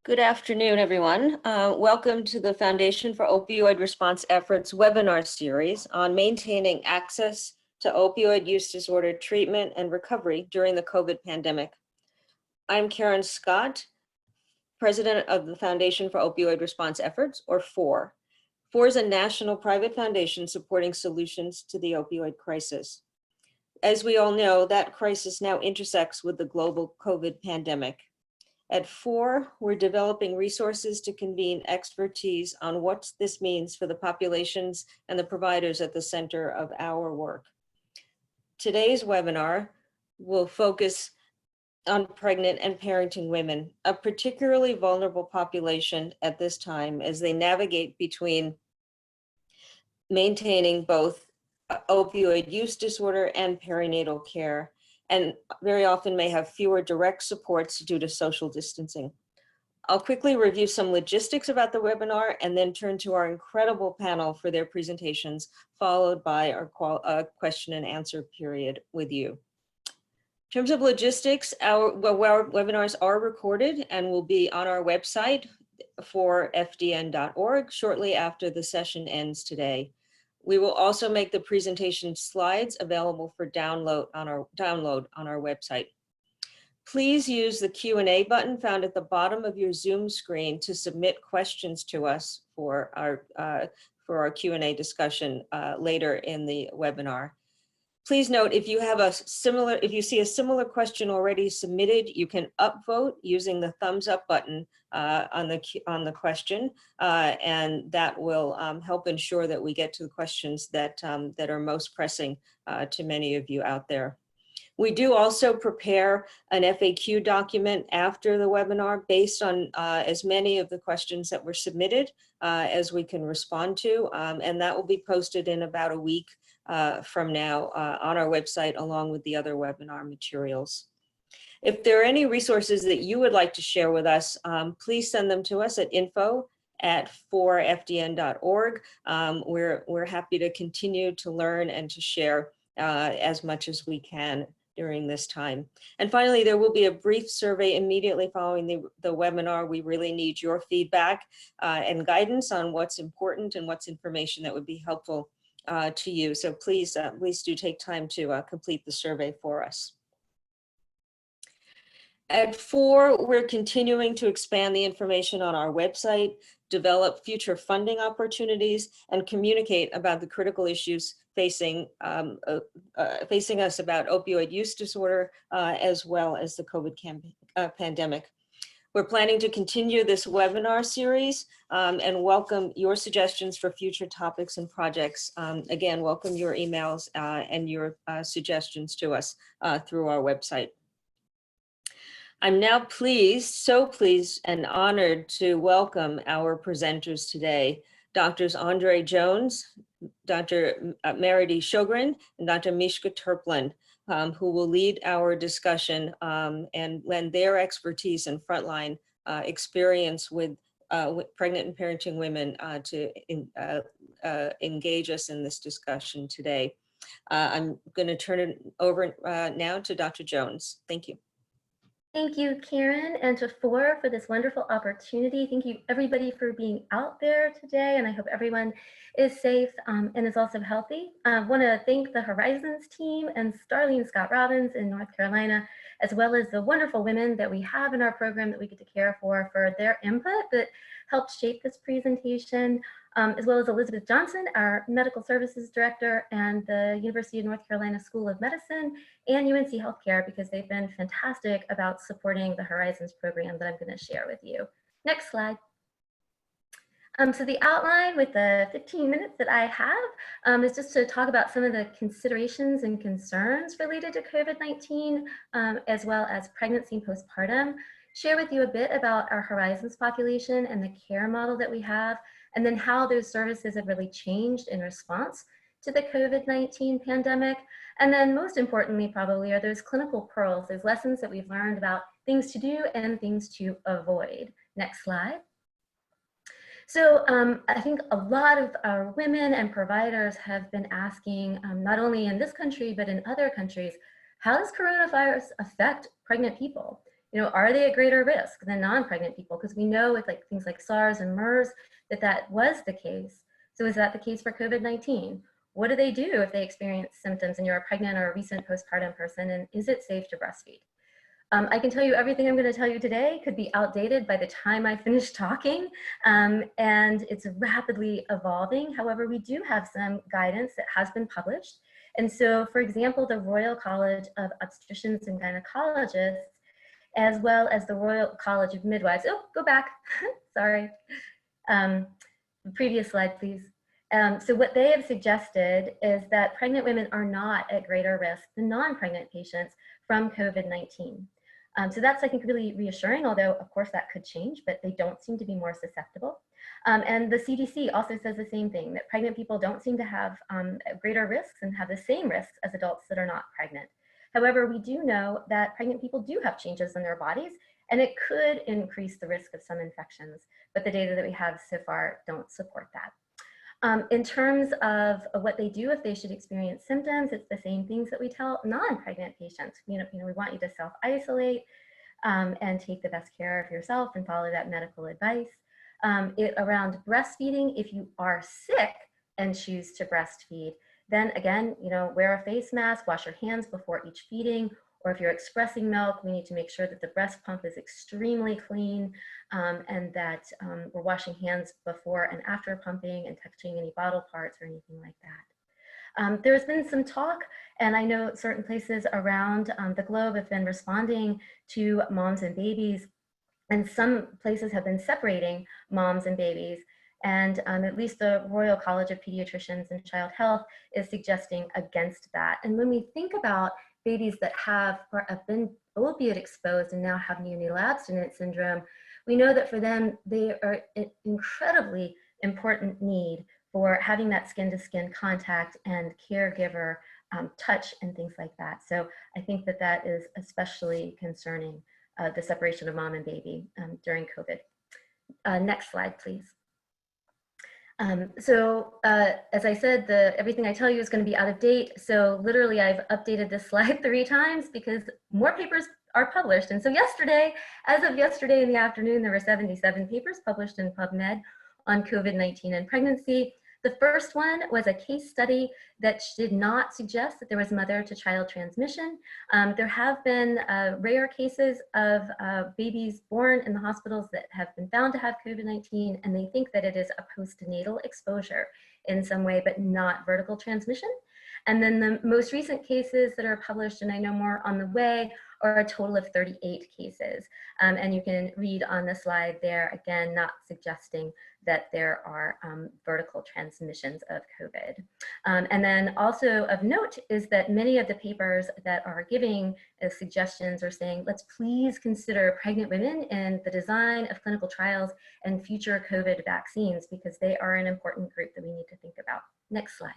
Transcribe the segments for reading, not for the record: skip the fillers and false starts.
Good afternoon, everyone. Welcome to the Foundation for Opioid Response Efforts webinar series on maintaining access to opioid use disorder treatment and recovery during the COVID pandemic. I'm Karen Scott, President of the Foundation for Opioid Response Efforts, or FORE. FORE is a national private foundation supporting solutions to the opioid crisis. As we all know, that crisis now intersects with the global COVID pandemic. At FORE, we're developing resources to convene expertise on what this means for the populations and the providers at the center of our work. Today's webinar will focus on pregnant and parenting women, a particularly vulnerable population at this time as they navigate between maintaining both opioid use disorder and perinatal care, and very often may have fewer direct supports due to social distancing. I'll quickly review some logistics about the webinar and then turn to our incredible panel for their presentations, followed by our question and answer period with you. In terms of logistics, our webinars are recorded and will be on our website forefdn.org shortly after the session ends today. We will also make the presentation slides available for download on our website. Please use the Q&A button found at the bottom of your Zoom screen to submit questions to us for our Q&A discussion later in the webinar. Please note, if you see a similar question already submitted, you can upvote using the thumbs up button on the question, and that will help ensure that we get to the questions that are most pressing to many of you out there. We do also prepare an FAQ document after the webinar based on as many of the questions that were submitted as we can respond to, and that will be posted in about a week from now on our website, along with the other webinar materials. If there are any resources that you would like to share with us, please send them to us at info@forefdn.org. We're happy to continue to learn and to share as much as we can during this time. And finally, there will be a brief survey immediately following the webinar. We really need your feedback and guidance on what's important and what's information that would be helpful to you. So please do take time to complete the survey for us. At FORE, we're continuing to expand the information on our website, develop future funding opportunities, and communicate about the critical issues facing us about opioid use disorder, as well as the COVID pandemic. We're planning to continue this webinar series and welcome your suggestions for future topics and projects. Again, welcome your emails and your suggestions to us through our website. I'm now so pleased and honored to welcome our presenters today, Drs. Hendrée Jones, Dr. Maridee Shogren, and Dr. Mishka Terplan, who will lead our discussion and lend their expertise and frontline experience with pregnant and parenting women to engage us in this discussion today. I'm going to turn it over now to Dr. Jones. Thank you. Thank you, Karen, and to FORE for this wonderful opportunity. Thank you, everybody, for being out there today, and I hope everyone is safe and is also healthy. I want to thank the Horizons team and Starlene Scott Robbins in North Carolina, as well as the wonderful women that we have in our program that we get to care for their input that helped shape this presentation, as well as Elizabeth Johnson, our Medical Services Director, and the University of North Carolina School of Medicine and UNC Healthcare, because they've been fantastic about supporting the Horizons program that I'm going to share with you. Next slide. So the outline with the 15 minutes that I have is just to talk about some of the considerations and concerns related to COVID-19, as well as pregnancy and postpartum, share with you a bit about our Horizons population and the care model that we have, and then how those services have really changed in response to the COVID-19 pandemic. And then most importantly, probably, are those clinical pearls, those lessons that we've learned about things to do and things to avoid. Next slide. So I think a lot of our women and providers have been asking, not only in this country, but in other countries, how does coronavirus affect pregnant people? are they at greater risk than non-pregnant people? Because we know with like things like SARS and MERS that was the case. So is that the case for COVID-19? What do they do if they experience symptoms and you're a pregnant or a recent postpartum person, and is it safe to breastfeed? I can tell you everything I'm going to tell you today could be outdated by the time I finish talking, and it's rapidly evolving. However, we do have some guidance that has been published. And so, for example, the Royal College of Obstetricians and Gynecologists, as well as the Royal College of Midwives. Oh, go back. Sorry. Previous slide, please. So what they have suggested is that pregnant women are not at greater risk than non-pregnant patients from COVID-19. So that's, I think, really reassuring, although of course that could change, but they don't seem to be more susceptible. And the CDC also says the same thing, that pregnant people don't seem to have greater risks and have the same risks as adults that are not pregnant. However, we do know that pregnant people do have changes in their bodies, and it could increase the risk of some infections, but the data that we have so far don't support that. In terms of what they do if they should experience symptoms, it's the same things that we tell non-pregnant patients. We want you to self-isolate and take the best care of yourself and follow that medical advice. Around breastfeeding, if you are sick and choose to breastfeed, then again, wear a face mask, wash your hands before each feeding, or if you're expressing milk, we need to make sure that the breast pump is extremely clean and that we're washing hands before and after pumping and touching any bottle parts or anything like that. There's been some talk, and I know certain places around the globe have been responding to moms and babies, and some places have been separating moms and babies. And at least the Royal College of Pediatricians and Child Health is suggesting against that. And when we think about babies that have been opiate exposed and now have neonatal abstinence syndrome, we know that for them, they are an incredibly important need for having that skin-to-skin contact and caregiver touch and things like that. So I think that that is especially concerning, the separation of mom and baby during COVID. Next slide, please. As I said, everything I tell you is going to be out of date. So literally I've updated this slide 3 times because more papers are published. And so yesterday, as of yesterday in the afternoon, there were 77 papers published in PubMed on COVID-19 and pregnancy. The first one was a case study that did not suggest that there was mother-to-child transmission. There have been rare cases of babies born in the hospitals that have been found to have COVID-19, and they think that it is a postnatal exposure in some way, but not vertical transmission. And then the most recent cases that are published, and I know more on the way, are a total of 38 cases. And you can read on the slide there, again, not suggesting that there are vertical transmissions of COVID. And then also of note is that many of the papers that are giving suggestions are saying, let's please consider pregnant women in the design of clinical trials and future COVID vaccines, because they are an important group that we need to think about. Next slide.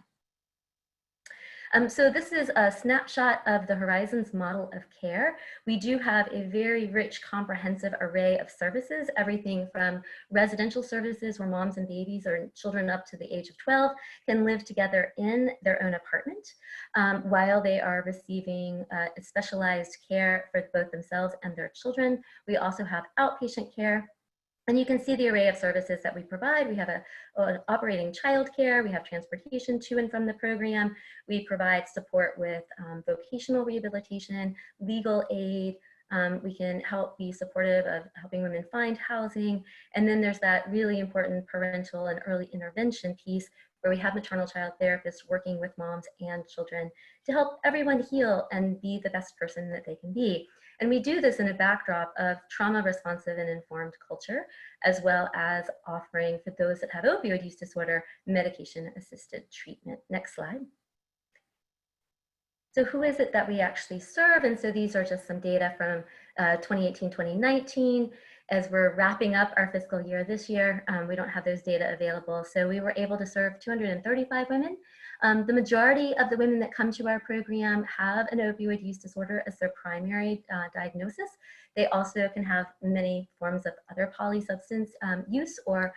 So this is a snapshot of the Horizons model of care. We do have a very rich, comprehensive array of services, everything from residential services where moms and babies or children up to the age of 12 can live together in their own apartment while they are receiving specialized care for both themselves and their children. We also have outpatient care. And you can see the array of services that we provide. We have an operating childcare, we have transportation to and from the program, we provide support with vocational rehabilitation, legal aid, we can help be supportive of helping women find housing, and then there's that really important parental and early intervention piece where we have maternal child therapists working with moms and children to help everyone heal and be the best person that they can be. And we do this in a backdrop of trauma responsive and informed culture, as well as offering for those that have opioid use disorder, medication assisted treatment. Next slide. So who is it that we actually serve? And so these are just some data from 2018, 2019. as we're wrapping up our fiscal year this year, we don't have those data available. So we were able to serve 235 women. The majority of the women that come to our program have an opioid use disorder as their primary diagnosis. They also can have many forms of other polysubstance use or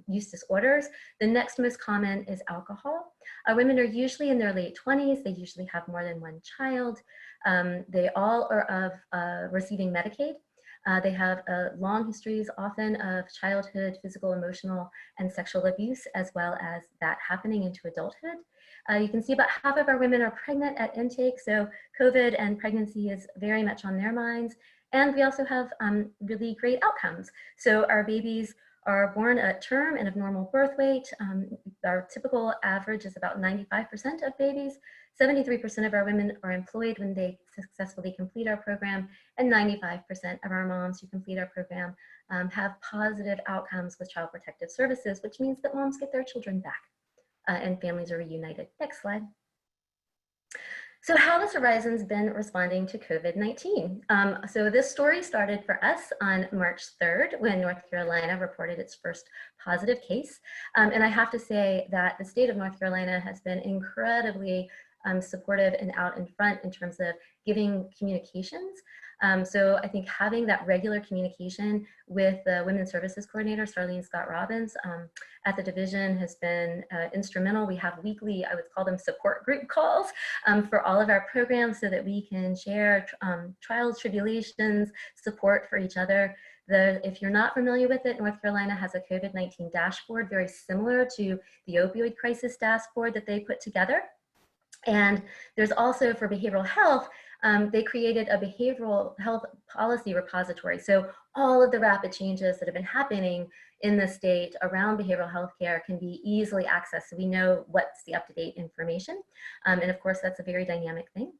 use disorders. The next most common is alcohol. Women are usually in their late 20s. They usually have more than one child. They all are of receiving Medicaid. They have long histories often of childhood, physical, emotional, and sexual abuse, as well as that happening into adulthood. You can see about half of our women are pregnant at intake, so COVID and pregnancy is very much on their minds. And we also have really great outcomes. So our babies are born at term and of normal birth weight. Our typical average is about 95% of babies. 73% of our women are employed when they successfully complete our program, and 95% of our moms who complete our program have positive outcomes with Child Protective Services, which means that moms get their children back and families are reunited. Next slide. So how has Horizons been responding to COVID-19? So this story started for us on March 3rd when North Carolina reported its first positive case. And I have to say that the state of North Carolina has been incredibly supportive and out in front in terms of giving communications. So I think having that regular communication with the Women's Services Coordinator, Starlene Scott Robbins, at the division has been instrumental. We have weekly, I would call them support group calls for all of our programs so that we can share trials, tribulations, support for each other. If you're not familiar with it, North Carolina has a COVID-19 dashboard very similar to the opioid crisis dashboard that they put together. And there's also for behavioral health, they created a behavioral health policy repository. So all of the rapid changes that have been happening in the state around behavioral health care can be easily accessed. So we know what's the up-to-date information. And of course, that's a very dynamic thing.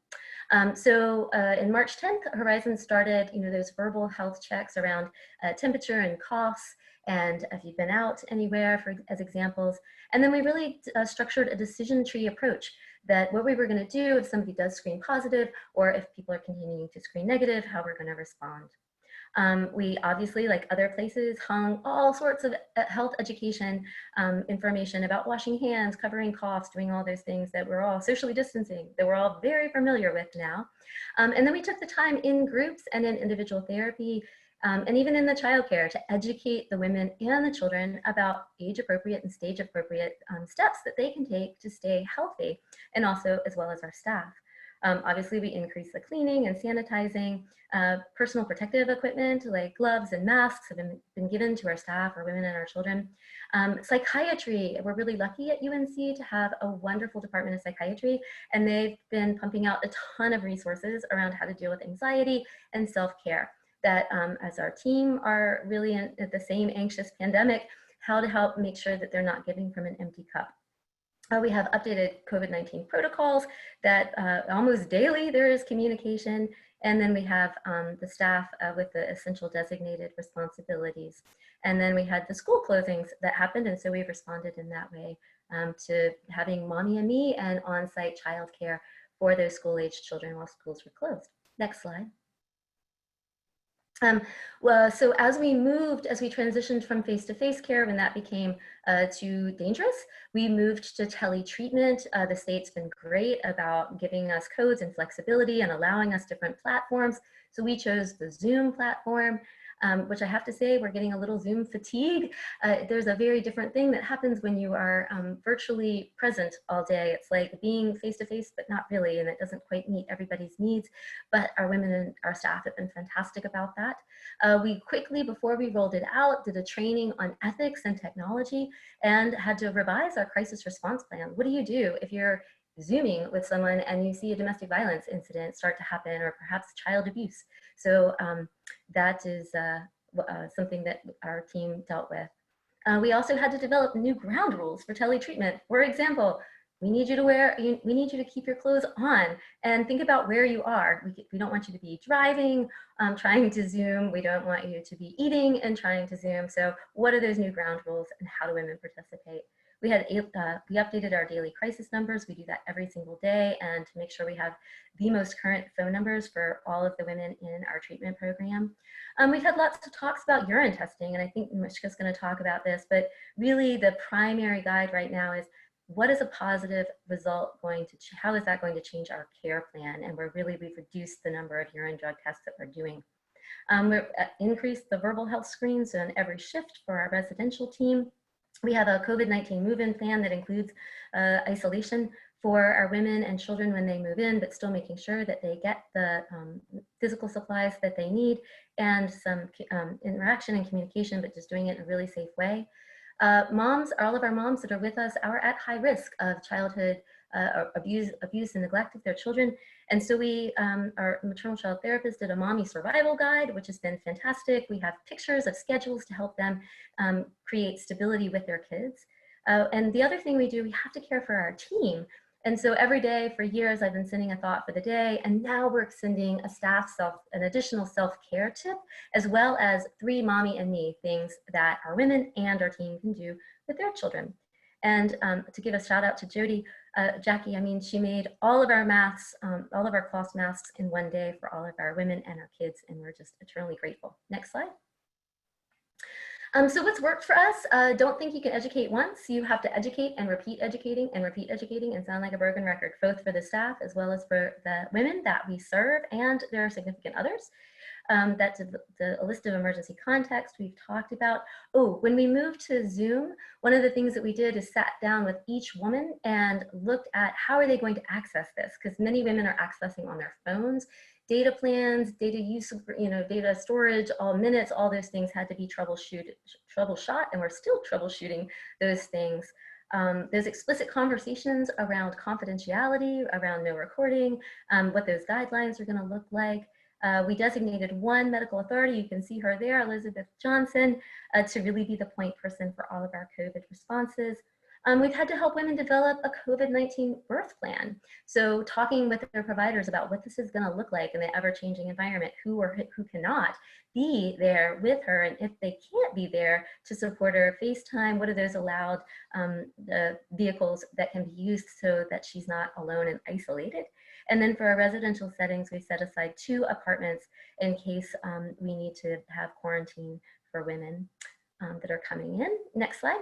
So in March 10th, Horizons started those verbal health checks around temperature and coughs, and if you've been out anywhere, as examples. And then we really structured a decision tree approach that what we were going to do if somebody does screen positive or if people are continuing to screen negative, how we're going to respond. We obviously, like other places, hung all sorts of health education information about washing hands, covering coughs, doing all those things that we're all socially distancing, that we're all very familiar with now. And then we took the time in groups and in individual therapy and even in the childcare to educate the women and the children about age-appropriate and stage-appropriate steps that they can take to stay healthy, and also as well as our staff. Obviously, we increased the cleaning and sanitizing. Personal protective equipment like gloves and masks have been given to our staff, our women and our children. Psychiatry, we're really lucky at UNC to have a wonderful department of psychiatry, and they've been pumping out a ton of resources around how to deal with anxiety and self-care. That as our team are really at the same anxious pandemic, how to help make sure that they're not giving from an empty cup. We have updated COVID-19 protocols that almost daily there is communication, and then we have the staff with the essential designated responsibilities. And then we had the school closings that happened, and so we've responded in that way to having mommy and me and on-site childcare for those school-aged children while schools were closed. Next slide. So as we transitioned from face-to-face care, when that became too dangerous, we moved to teletreatment. The state's been great about giving us codes and flexibility and allowing us different platforms. So we chose the Zoom platform, which I have to say, we're getting a little Zoom fatigue. There's a very different thing that happens when you are virtually present all day. It's like being face-to-face, but not really, and it doesn't quite meet everybody's needs. But our women and our staff have been fantastic about that. We quickly, before we rolled it out, did a training on ethics and technology and had to revise our crisis response plan. What do you do if you're Zooming with someone and you see a domestic violence incident start to happen, or perhaps child abuse? So that is something that our team dealt with. We also had to develop new ground rules for teletreatment. For example, we need you to keep your clothes on and think about where you are. We don't want you to be driving, trying to Zoom. We don't want you to be eating and trying to Zoom. So what are those new ground rules and how do women participate? We updated our daily crisis numbers. We do that every single day, and to make sure we have the most current phone numbers for all of the women in our treatment program. We've had lots of talks about urine testing, and I think Mishka's going to talk about this, but really the primary guide right now is what is a positive result going to, how is that going to change our care plan? And we've reduced the number of urine drug tests that we're doing. We've increased the verbal health screens on every shift for our residential team. We have a COVID-19 move-in plan that includes isolation for our women and children when they move in, but still making sure that they get the physical supplies that they need and some interaction and communication, but just doing it in a really safe way. Moms, all of our moms that are with us are at high risk of childhood abuse and neglect of their children. And so our maternal child therapist did a mommy survival guide, which has been fantastic. We have pictures of schedules to help them create stability with their kids. And the other thing we do, we have to care for our team. And so every day for years, I've been sending a thought for the day, and now we're sending an additional self-care tip, as well as 3 mommy and me things that our women and our team can do with their children. And to give a shout out to Jackie, I mean, she made all of our masks, all of our cloth masks in one day for all of our women and our kids, and we're just eternally grateful. Next slide. So what's worked for us? Don't think you can educate once. You have to educate and repeat educating and sound like a broken record, both for the staff as well as for the women that we serve and their significant others. That's a list of emergency contacts we've talked about. Oh, when we moved to Zoom, one of the things that we did is sat down with each woman and looked at how are they going to access this, because many women are accessing on their phones. Data plans, data use, data storage, all minutes, all those things had to be troubleshot, and we're still troubleshooting those things. There's explicit conversations around confidentiality, around no recording, what those guidelines are going to look like. We designated one medical authority, you can see her there, Elizabeth Johnson, to really be the point person for all of our COVID responses. We've had to help women develop a COVID-19 birth plan. So talking with their providers about what this is going to look like in the ever-changing environment, who cannot be there with her, and if they can't be there, to support her. FaceTime, what are those allowed vehicles that can be used so that she's not alone and isolated. And then for our residential settings, we set aside 2 apartments in case we need to have quarantine for women that are coming in. Next slide.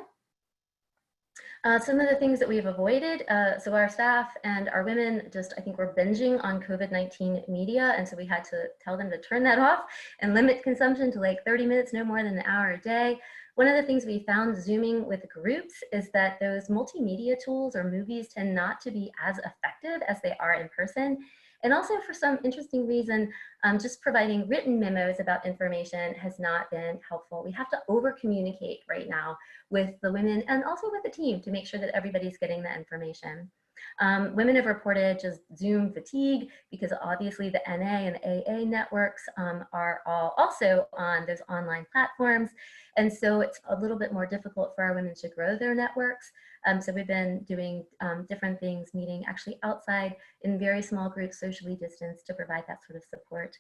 Some of the things that we've avoided, so our staff and our women I think we're binging on COVID-19 media, and so we had to tell them to turn that off and limit consumption to like 30 minutes, no more than an hour a day. One of the things we found Zooming with groups is that those multimedia tools or movies tend not to be as effective as they are in person. And also for some interesting reason, just providing written memos about information has not been helpful. We have to over communicate right now with the women and also with the team to make sure that everybody's getting the information. Women have reported just Zoom fatigue because obviously the NA and AA networks are all also on those online platforms. And so it's a little bit more difficult for our women to grow their networks. So we've been doing different things, meeting actually outside in very small groups, socially distanced, to provide that sort of support.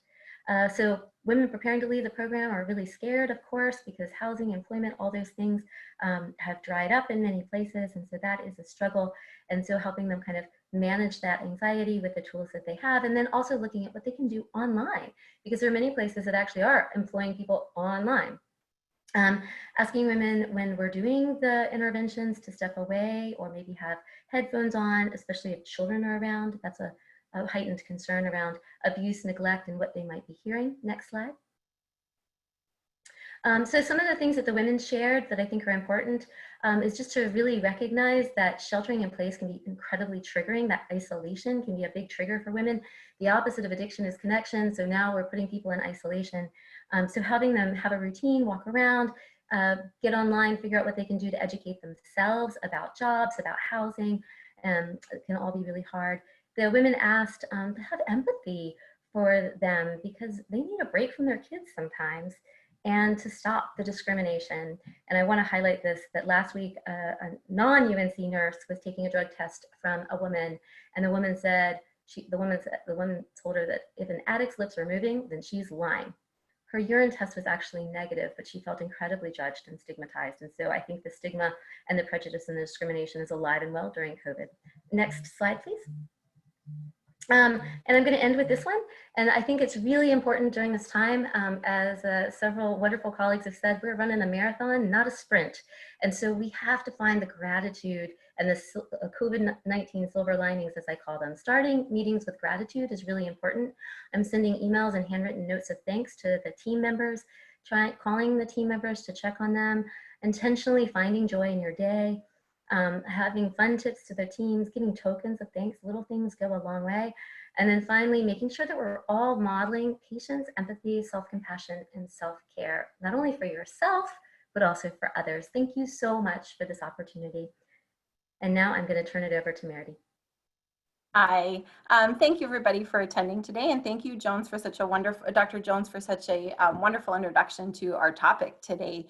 So women preparing to leave the program are really scared, of course, because housing, employment, all those things have dried up in many places. And so that is a struggle. And so helping them kind of manage that anxiety with the tools that they have, and then also looking at what they can do online, because there are many places that actually are employing people online. Asking women when we're doing the interventions to step away or maybe have headphones on, especially if children are around. That's a heightened concern around abuse, neglect, and what they might be hearing. Next slide. So some of the things that the women shared that I think are important is just to really recognize that sheltering in place can be incredibly triggering. That isolation can be a big trigger for women. The opposite of addiction is connection. So now we're putting people in isolation. So having them have a routine, walk around, get online, figure out what they can do to educate themselves about jobs, about housing, it can all be really hard. The women asked to have empathy for them because they need a break from their kids sometimes, and to stop the discrimination. And I want to highlight this, that last week a non-UNC nurse was taking a drug test from a woman, and the woman said, the woman told her that if an addict's lips are moving, then she's lying. Her urine test was actually negative, but she felt incredibly judged and stigmatized. And so I think the stigma and the prejudice and the discrimination is alive and well during COVID. Next slide, please. And I'm going to end with this one. And I think it's really important during this time, as several wonderful colleagues have said, we're running a marathon, not a sprint. And so we have to find the gratitude and the COVID-19 silver linings, as I call them. Starting meetings with gratitude is really important. I'm sending emails and handwritten notes of thanks to the team members, calling the team members to check on them, intentionally finding joy in your day, having fun tips to their teams, giving tokens of thanks. Little things go a long way. And then finally, making sure that we're all modeling patience, empathy, self-compassion, and self-care, not only for yourself, but also for others. Thank you so much for this opportunity. And now I'm going to turn it over to Maridee. Hi, thank you everybody for attending today, and thank you Jones for such a wonderful, Dr. Jones for such a wonderful introduction to our topic today.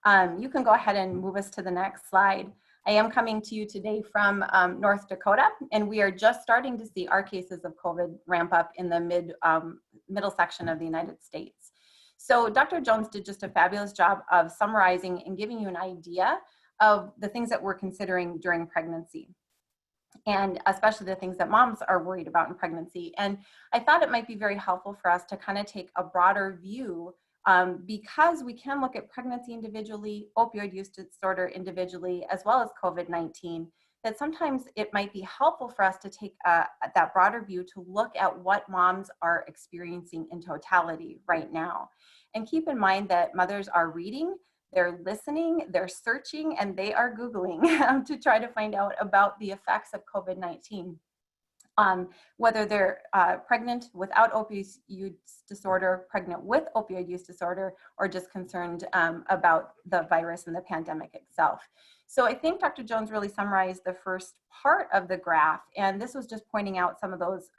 You can go ahead and move us to the next slide. I am coming to you today from North Dakota, and we are just starting to see our cases of COVID ramp up in the middle section of the United States. So Dr. Jones did just a fabulous job of summarizing and giving you an idea of the things that we're considering during pregnancy, and especially the things that moms are worried about in pregnancy. And I thought it might be very helpful for us to kind of take a broader view, because we can look at pregnancy individually, opioid use disorder individually, as well as COVID-19, that sometimes it might be helpful for us to take that broader view to look at what moms are experiencing in totality right now. And keep in mind that mothers are reading, they're listening, they're searching, and they are Googling to try to find out about the effects of COVID-19. Whether they're pregnant without opioid use disorder, pregnant with opioid use disorder, or just concerned about the virus and the pandemic itself. So I think Dr. Jones really summarized the first part of the graph, and this was just pointing out some of those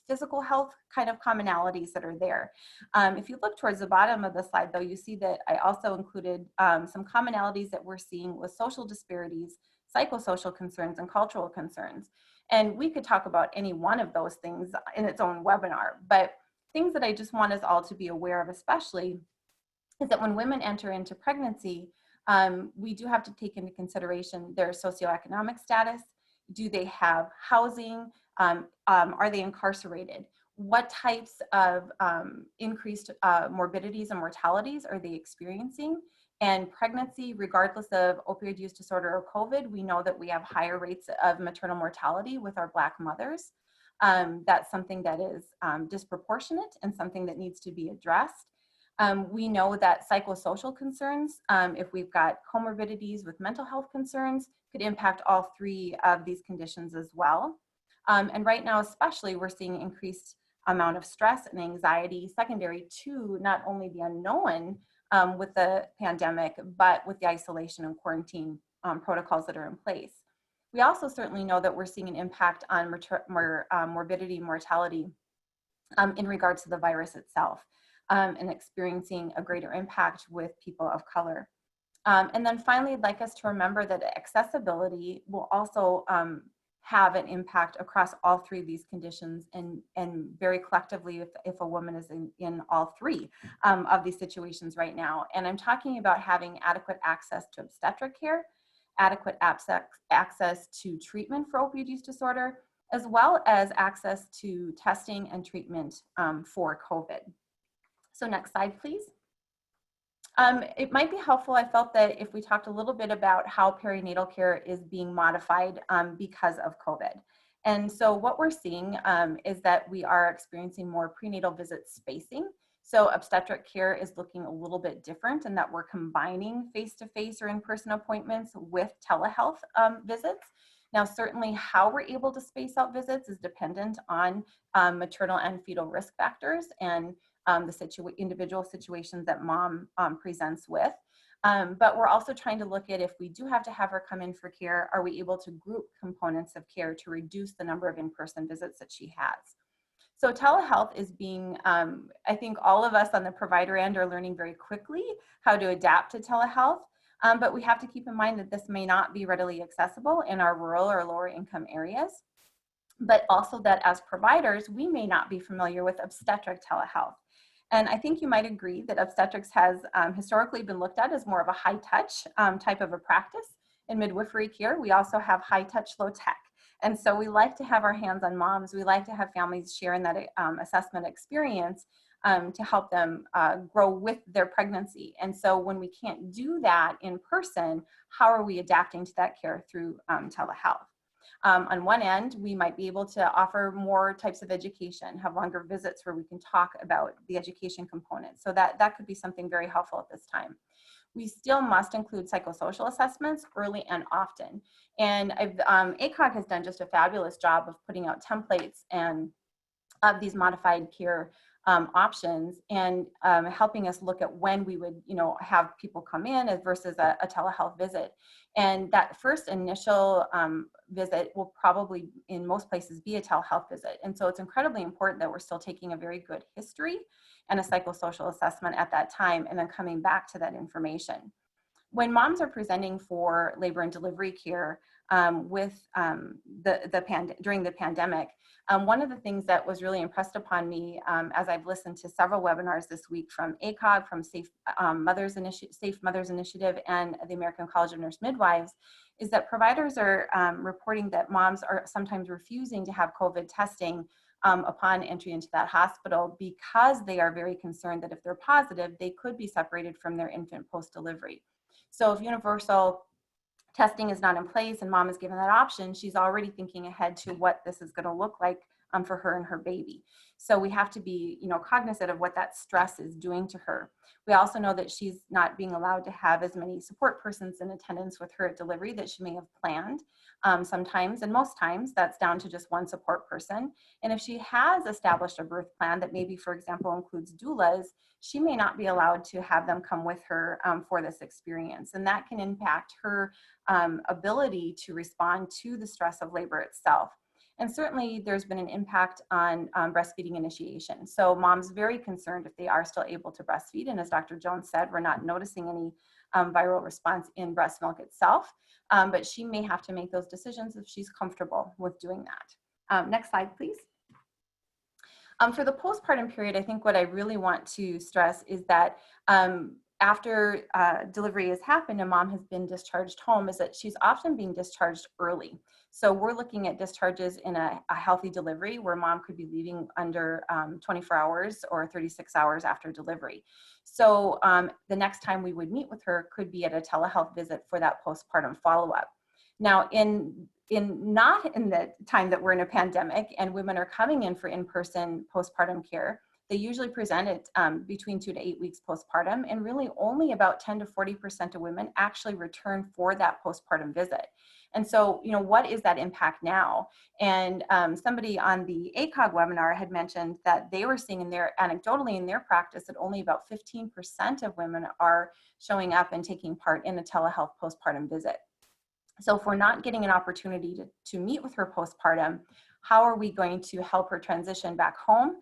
physical health kind of commonalities that are there. If you look towards the bottom of the slide, though, you see that I also included some commonalities that we're seeing with social disparities, psychosocial concerns, and cultural concerns. And we could talk about any one of those things in its own webinar, but things that I just want us all to be aware of especially is that when women enter into pregnancy, we do have to take into consideration their socioeconomic status. Do they have housing? Are they incarcerated? What types of increased morbidities and mortalities are they experiencing? And pregnancy, regardless of opioid use disorder or COVID, we know that we have higher rates of maternal mortality with our Black mothers. That's something that is disproportionate and something that needs to be addressed. We know that psychosocial concerns, if we've got comorbidities with mental health concerns, could impact all three of these conditions as well. And right now, especially, we're seeing increased amount of stress and anxiety secondary to not only the unknown with the pandemic, but with the isolation and quarantine protocols that are in place. We also certainly know that we're seeing an impact on morbidity and mortality in regards to the virus itself, and experiencing a greater impact with people of color. And then finally, I'd like us to remember that accessibility will also have an impact across all three of these conditions, and very collectively if a woman is in all three of these situations right now. And I'm talking about having adequate access to obstetric care, adequate access to treatment for opioid use disorder, as well as access to testing and treatment for COVID. So next slide, please. It might be helpful, I felt, that if we talked a little bit about how perinatal care is being modified because of COVID. And so what we're seeing is that we are experiencing more prenatal visit spacing. So obstetric care is looking a little bit different in that we're combining face-to-face or in-person appointments with telehealth visits. Now, certainly how we're able to space out visits is dependent on maternal and fetal risk factors and the individual situations that mom presents with. But we're also trying to look at, if we do have to have her come in for care, are we able to group components of care to reduce the number of in-person visits that she has? So telehealth is being, I think all of us on the provider end are learning very quickly how to adapt to telehealth, but we have to keep in mind that this may not be readily accessible in our rural or lower income areas, but also that as providers, we may not be familiar with obstetric telehealth. And I think you might agree that obstetrics has historically been looked at as more of a high touch type of a practice. In midwifery care, we also have high touch, low tech. And so we like to have our hands on moms. We like to have families share in that assessment experience to help them grow with their pregnancy. And so when we can't do that in person, how are we adapting to that care through telehealth? On one end, we might be able to offer more types of education, have longer visits where we can talk about the education component. So that could be something very helpful at this time. We still must include psychosocial assessments early and often. And ACOG has done just a fabulous job of putting out templates and of these modified care options and helping us look at when we would, have people come in versus a telehealth visit. And that first initial visit will probably, in most places, be a telehealth visit. And so it's incredibly important that we're still taking a very good history and a psychosocial assessment at that time, and then coming back to that information. When moms are presenting for labor and delivery care during the pandemic, one of the things that was really impressed upon me as I've listened to several webinars this week from ACOG, from Safe Mothers Initiative, and the American College of Nurse Midwives, is that providers are reporting that moms are sometimes refusing to have COVID testing upon entry into that hospital because they are very concerned that if they're positive, they could be separated from their infant post-delivery. So if universal testing is not in place and mom is given that option, she's already thinking ahead to what this is going to look like for her and her baby. So we have to be, cognizant of what that stress is doing to her. We also know that she's not being allowed to have as many support persons in attendance with her at delivery that she may have planned. Sometimes, and most times, that's down to just one support person. And if she has established a birth plan that maybe, for example, includes doulas, she may not be allowed to have them come with her for this experience. And that can impact her ability to respond to the stress of labor itself. And certainly there's been an impact on breastfeeding initiation. So mom's very concerned if they are still able to breastfeed. And as Dr. Jones said, we're not noticing any viral response in breast milk itself, but she may have to make those decisions if she's comfortable with doing that. Next slide, please. For the postpartum period, I think what I really want to stress is that after delivery has happened and mom has been discharged home, is that she's often being discharged early. So we're looking at discharges in a healthy delivery where mom could be leaving under 24 hours or 36 hours after delivery. So the next time we would meet with her could be at a telehealth visit for that postpartum follow-up. Now, not in the time that we're in a pandemic and women are coming in for in-person postpartum care, they usually present it between 2 to 8 weeks postpartum, and really only about 10 to 40% of women actually return for that postpartum visit. And so, what is that impact now? And somebody on the ACOG webinar had mentioned that they were seeing anecdotally in their practice that only about 15% of women are showing up and taking part in a telehealth postpartum visit. So if we're not getting an opportunity to meet with her postpartum, how are we going to help her transition back home?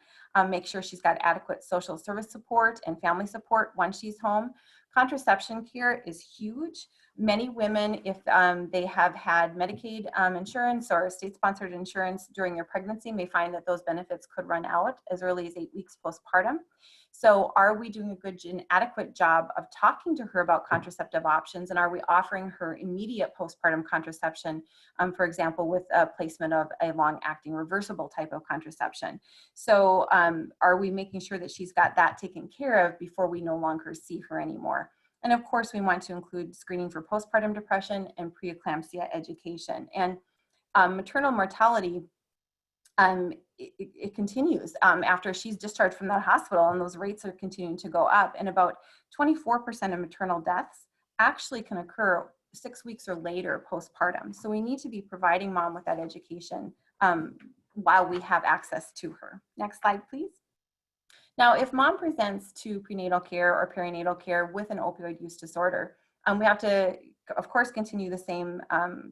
Make sure she's got adequate social service support and family support once she's home. Contraception care is huge. Many women, if they have had Medicaid insurance or state-sponsored insurance during their pregnancy, may find that those benefits could run out as early as 8 weeks postpartum. So are we doing a good and adequate job of talking to her about contraceptive options, and are we offering her immediate postpartum contraception, for example, with a placement of a long-acting reversible type of contraception? So are we making sure that she's got that taken care of before we no longer see her anymore? And of course, we want to include screening for postpartum depression and preeclampsia education. And maternal mortality, it continues after she's discharged from that hospital, and those rates are continuing to go up. And about 24% of maternal deaths actually can occur 6 weeks or later postpartum. So we need to be providing mom with that education while we have access to her. Next slide, please. Now, if mom presents to prenatal care or perinatal care with an opioid use disorder, we have to, of course, continue the same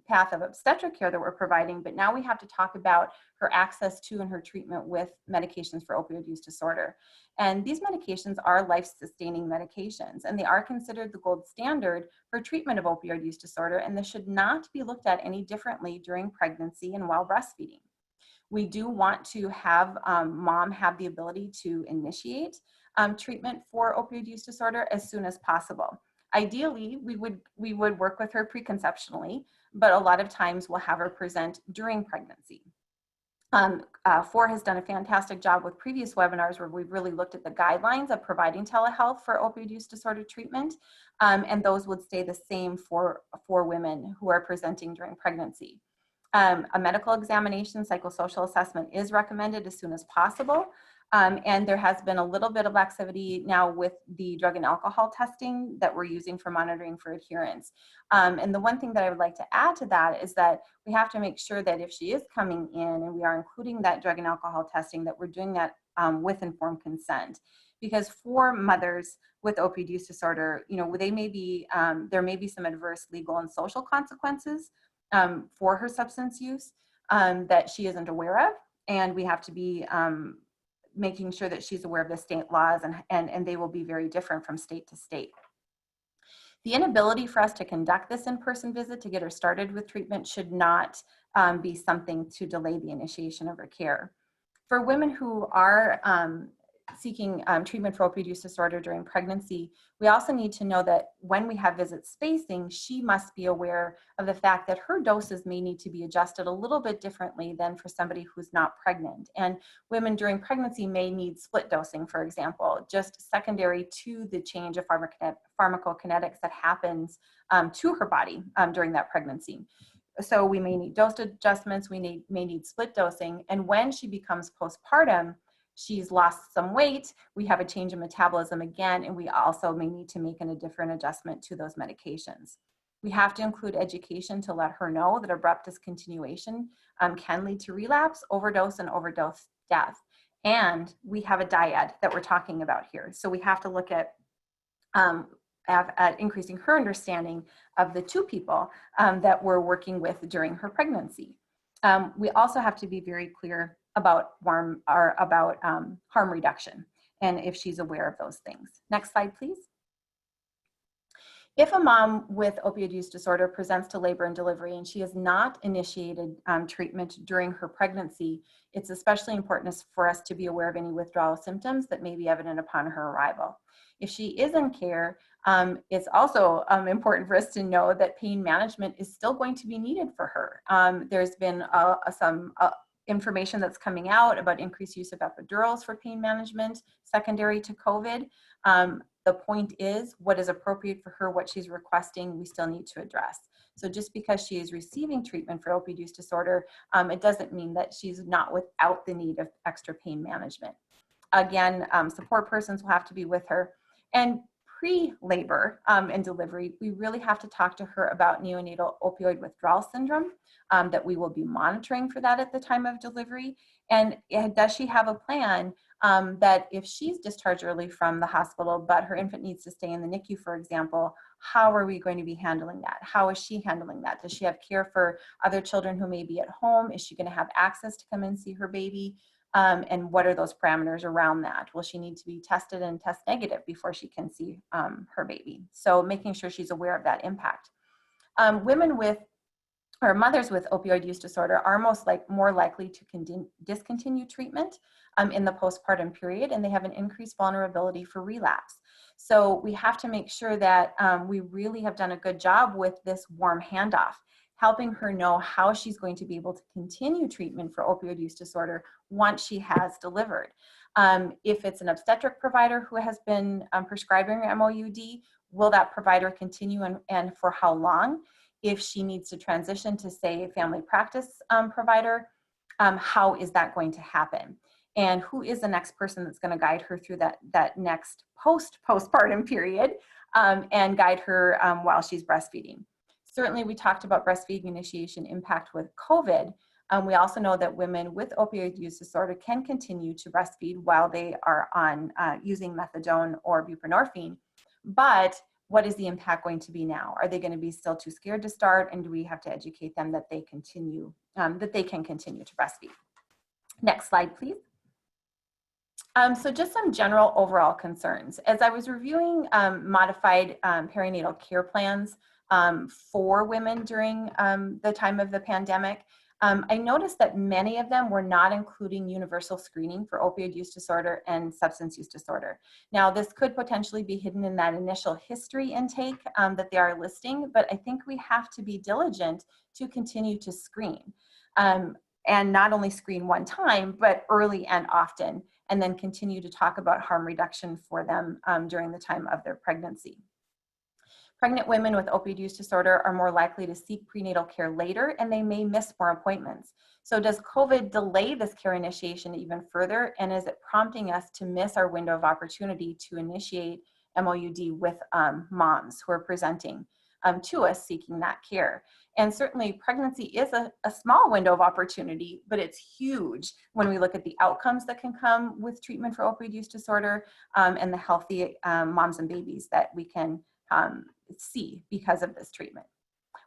path of obstetric care that we're providing, but now we have to talk about her access to and her treatment with medications for opioid use disorder. And these medications are life-sustaining medications, and they are considered the gold standard for treatment of opioid use disorder, and this should not be looked at any differently during pregnancy and while breastfeeding. We do want to have mom have the ability to initiate treatment for opioid use disorder as soon as possible. Ideally, we would work with her preconceptionally, but a lot of times we'll have her present during pregnancy. FORE has done a fantastic job with previous webinars where we've really looked at the guidelines of providing telehealth for opioid use disorder treatment, and those would stay the same for women who are presenting during pregnancy. A medical examination, psychosocial assessment is recommended as soon as possible. And there has been a little bit of laxity now with the drug and alcohol testing that we're using for monitoring for adherence. And the one thing that I would like to add to that is that we have to make sure that if she is coming in and we are including that drug and alcohol testing, that we're doing that with informed consent. Because for mothers with opioid use disorder, you know, they may be, there may be some adverse legal and social consequences for her substance use that she isn't aware of. And we have to be making sure that she's aware of the state laws, and they will be very different from state to state. The inability for us to conduct this in-person visit to get her started with treatment should not be something to delay the initiation of her care. For women who are seeking treatment for opioid use disorder during pregnancy, we also need to know that when we have visit spacing, she must be aware of the fact that her doses may need to be adjusted a little bit differently than for somebody who's not pregnant. And women during pregnancy may need split dosing, for example, just secondary to the change of pharmacokinetics that happens to her body during that pregnancy. So we may need dose adjustments, we may need split dosing, and when she becomes postpartum, she's lost some weight, we have a change in metabolism again, and we also may need to make a different adjustment to those medications. We have to include education to let her know that abrupt discontinuation can lead to relapse, overdose, and overdose death. And we have a dyad that we're talking about here. So we have to look at increasing her understanding of the two people that we're working with during her pregnancy. We also have to be very clear about harm reduction, and if she's aware of those things. Next slide, please. If a mom with opioid use disorder presents to labor and delivery and she has not initiated treatment during her pregnancy, it's especially important for us to be aware of any withdrawal symptoms that may be evident upon her arrival. If she is in care, it's also important for us to know that pain management is still going to be needed for her. There's been some information that's coming out about increased use of epidurals for pain management secondary to COVID. The point is, what is appropriate for her, what she's requesting, we still need to address. So just because she is receiving treatment for opioid use disorder, it doesn't mean that she's not without the need of extra pain management. Again, support persons will have to be with her. And pre-labor and delivery, we really have to talk to her about neonatal opioid withdrawal syndrome, that we will be monitoring for that at the time of delivery. And does she have a plan that if she's discharged early from the hospital, but her infant needs to stay in the NICU, for example, how are we going to be handling that? How is she handling that? Does she have care for other children who may be at home? Is she going to have access to come and see her baby? And what are those parameters around that? Will she need to be tested and test negative before she can see her baby? So making sure she's aware of that impact. Women with, or mothers with opioid use disorder are more likely to discontinue treatment in the postpartum period, and they have an increased vulnerability for relapse. So we have to make sure that we really have done a good job with this warm handoff, helping her know how she's going to be able to continue treatment for opioid use disorder once she has delivered. If it's an obstetric provider who has been prescribing MOUD, will that provider continue, and for how long? If she needs to transition to, say, a family practice provider, how is that going to happen? And who is the next person that's going to guide her through that next postpartum period and guide her while she's breastfeeding? Certainly, we talked about breastfeeding initiation impact with COVID. We also know that women with opioid use disorder can continue to breastfeed while they are on using methadone or buprenorphine. But what is the impact going to be now? Are they going to be still too scared to start? And do we have to educate them that they can continue to breastfeed? Next slide, please. So just some general overall concerns. As I was reviewing modified perinatal care plans for women during the time of the pandemic, I noticed that many of them were not including universal screening for opioid use disorder and substance use disorder. Now, this could potentially be hidden in that initial history intake that they are listing, but I think we have to be diligent to continue to screen. And not only screen one time, but early and often, and then continue to talk about harm reduction for them during the time of their pregnancy. Pregnant women with opioid use disorder are more likely to seek prenatal care later, and they may miss more appointments. So does COVID delay this care initiation even further? And is it prompting us to miss our window of opportunity to initiate MOUD with moms who are presenting to us seeking that care? And certainly pregnancy is a small window of opportunity, but it's huge when we look at the outcomes that can come with treatment for opioid use disorder and the healthy moms and babies that we can see because of this treatment.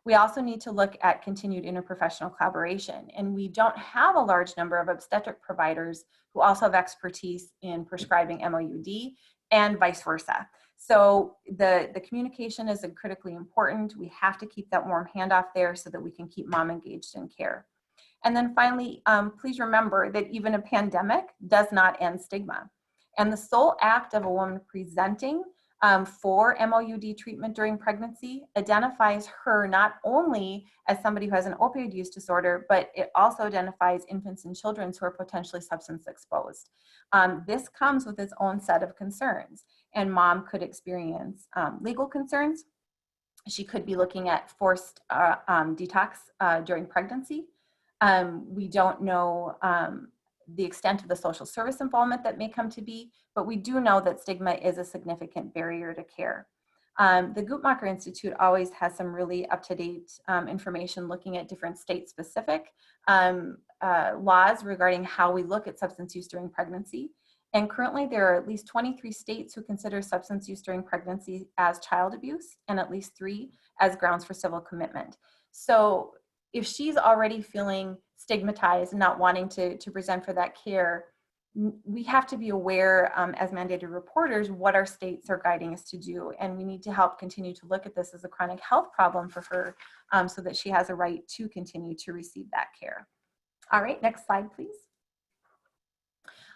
We also need to look at continued interprofessional collaboration, and we don't have a large number of obstetric providers who also have expertise in prescribing MOUD and vice versa. So the communication is critically important. We have to keep that warm handoff there so that we can keep mom engaged in care. And then finally, please remember that even a pandemic does not end stigma. And the sole act of a woman presenting for MOUD treatment during pregnancy identifies her not only as somebody who has an opioid use disorder, but it also identifies infants and children who are potentially substance exposed. This comes with its own set of concerns, and mom could experience legal concerns. She could be looking at forced detox during pregnancy. We don't know the extent of the social service involvement that may come to be, but we do know that stigma is a significant barrier to care. The Guttmacher Institute always has some really up-to-date information looking at different state-specific laws regarding how we look at substance use during pregnancy. And currently there are at least 23 states who consider substance use during pregnancy as child abuse, and at least 3 as grounds for civil commitment. So if she's already feeling stigmatized and not wanting to present for that care, we have to be aware as mandated reporters what our states are guiding us to do. And we need to help continue to look at this as a chronic health problem for her so that she has a right to continue to receive that care. All right, next slide, please.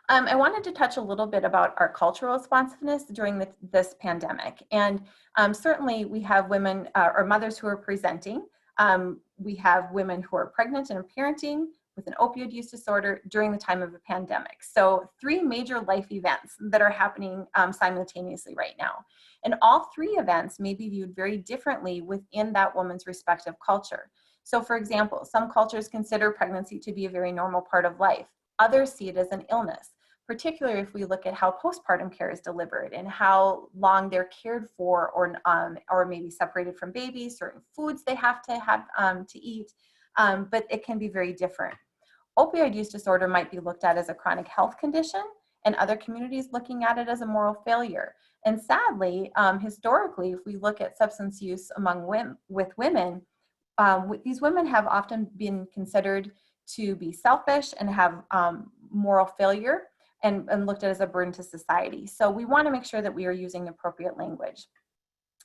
I wanted to touch a little bit about our cultural responsiveness during this pandemic. And certainly we have women or mothers who are presenting. We have women who are pregnant and are parenting with an opioid use disorder during the time of a pandemic. So 3 major life events that are happening simultaneously right now. And all 3 events may be viewed very differently within that woman's respective culture. So for example, some cultures consider pregnancy to be a very normal part of life. Others see it as an illness, particularly if we look at how postpartum care is delivered and how long they're cared for or maybe separated from babies, certain foods they have to eat, but it can be very different. Opioid use disorder might be looked at as a chronic health condition, and other communities looking at it as a moral failure. And sadly, historically, if we look at substance use among women, these women have often been considered to be selfish and have moral failure and looked at as a burden to society. So we want to make sure that we are using appropriate language.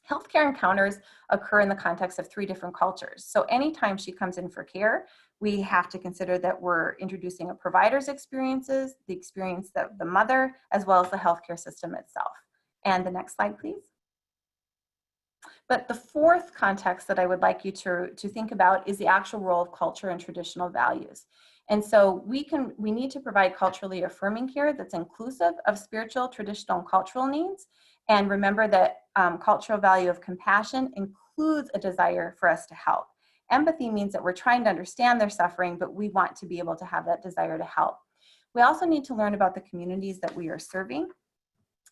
Healthcare encounters occur in the context of 3 different cultures. So anytime she comes in for care, we have to consider that we're introducing a provider's experiences, the experience of the mother, as well as the healthcare system itself. And the next slide, please. But the 4th context that I would like you to think about is the actual role of culture and traditional values. And so we need to provide culturally affirming care that's inclusive of spiritual, traditional, and cultural needs. And remember that cultural value of compassion includes a desire for us to help. Empathy means that we're trying to understand their suffering, but we want to be able to have that desire to help. We also need to learn about the communities that we are serving